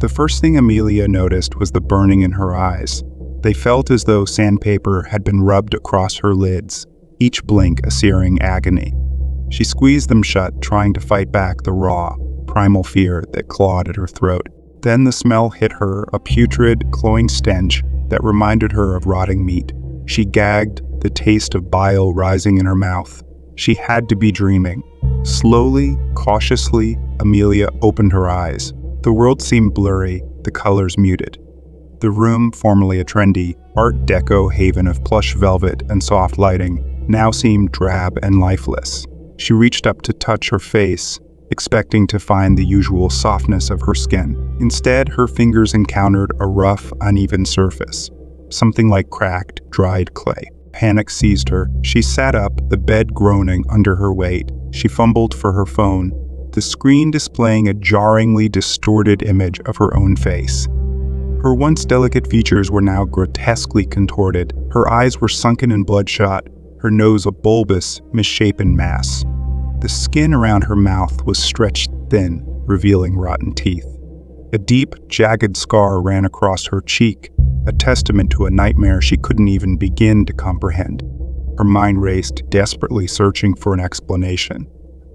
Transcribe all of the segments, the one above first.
The first thing Amelia noticed was the burning in her eyes. They felt as though sandpaper had been rubbed across her lids, each blink a searing agony. She squeezed them shut, trying to fight back the raw, primal fear that clawed at her throat. Then the smell hit her, a putrid, cloying stench that reminded her of rotting meat. She gagged, the taste of bile rising in her mouth. She had to be dreaming. Slowly, cautiously, Amelia opened her eyes. The world seemed blurry, the colors muted. The room, formerly a trendy, Art Deco haven of plush velvet and soft lighting, now seemed drab and lifeless. She reached up to touch her face, expecting to find the usual softness of her skin. Instead, her fingers encountered a rough, uneven surface, something like cracked, dried clay. Panic seized her. She sat up, the bed groaning under her weight. She fumbled for her phone, the screen displaying a jarringly distorted image of her own face. Her once delicate features were now grotesquely contorted. Her eyes were sunken and bloodshot, her nose a bulbous, misshapen mass. The skin around her mouth was stretched thin, revealing rotten teeth. A deep, jagged scar ran across her cheek, a testament to a nightmare she couldn't even begin to comprehend. Her mind raced, desperately searching for an explanation.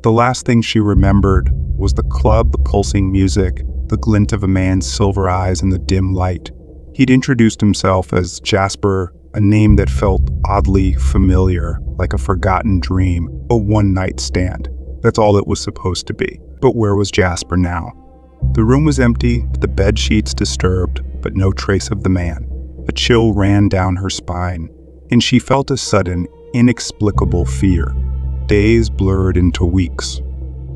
The last thing she remembered was the club, the pulsing music, the glint of a man's silver eyes in the dim light. He'd introduced himself as Jasper, a name that felt oddly familiar, like a forgotten dream, a one-night stand. That's all it was supposed to be. But where was Jasper now? The room was empty, the bed sheets disturbed, but no trace of the man. A chill ran down her spine, and she felt a sudden, inexplicable fear. Days blurred into weeks.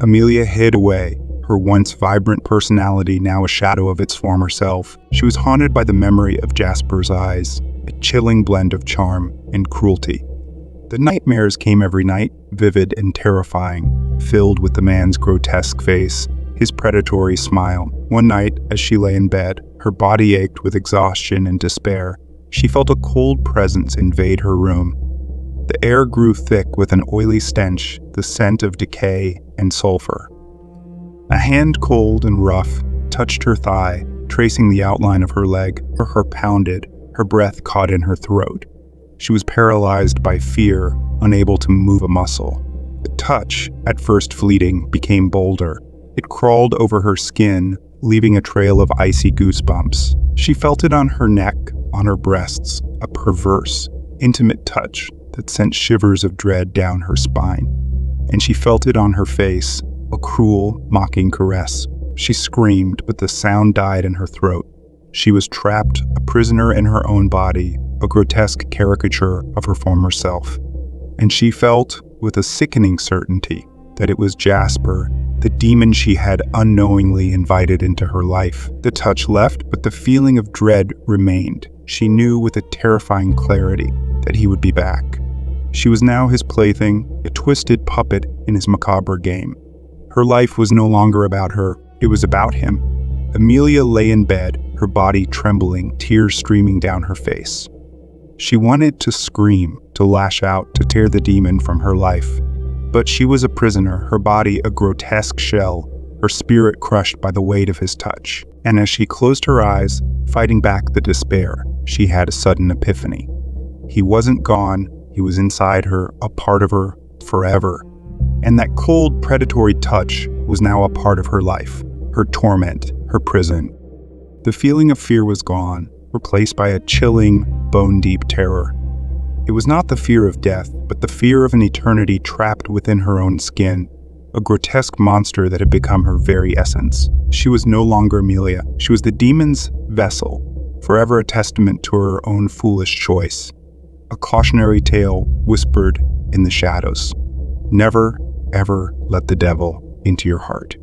Amelia hid away, her once vibrant personality now a shadow of its former self. She was haunted by the memory of Jasper's eyes, a chilling blend of charm and cruelty. The nightmares came every night, vivid and terrifying, filled with the man's grotesque face, his predatory smile. One night, as she lay in bed, her body ached with exhaustion and despair. She felt a cold presence invade her room. The air grew thick with an oily stench, the scent of decay and sulfur. A hand, cold and rough, touched her thigh, tracing the outline of her leg. Her heart pounded, her breath caught in her throat. She was paralyzed by fear, unable to move a muscle. The touch, at first fleeting, became bolder. It crawled over her skin, leaving a trail of icy goosebumps. She felt it on her neck, on her breasts, a perverse, intimate touch that sent shivers of dread down her spine. And she felt it on her face, a cruel, mocking caress. She screamed, but the sound died in her throat. She was trapped, a prisoner in her own body, a grotesque caricature of her former self. And she felt, with a sickening certainty, that it was Jasper, the demon she had unknowingly invited into her life. The touch left, but the feeling of dread remained. She knew with a terrifying clarity that he would be back. She was now his plaything, a twisted puppet in his macabre game. Her life was no longer about her, it was about him. Amelia lay in bed, her body trembling, tears streaming down her face. She wanted to scream, to lash out, to tear the demon from her life. But she was a prisoner, her body a grotesque shell, her spirit crushed by the weight of his touch. And as she closed her eyes, fighting back the despair, she had a sudden epiphany. He wasn't gone, he was inside her, a part of her, forever. And that cold, predatory touch was now a part of her life, her torment, her prison. The feeling of fear was gone, replaced by a chilling, bone-deep terror. It was not the fear of death, but the fear of an eternity trapped within her own skin, a grotesque monster that had become her very essence. She was no longer Amelia. She was the demon's vessel, forever a testament to her own foolish choice. A cautionary tale whispered in the shadows. Never, ever let the devil into your heart.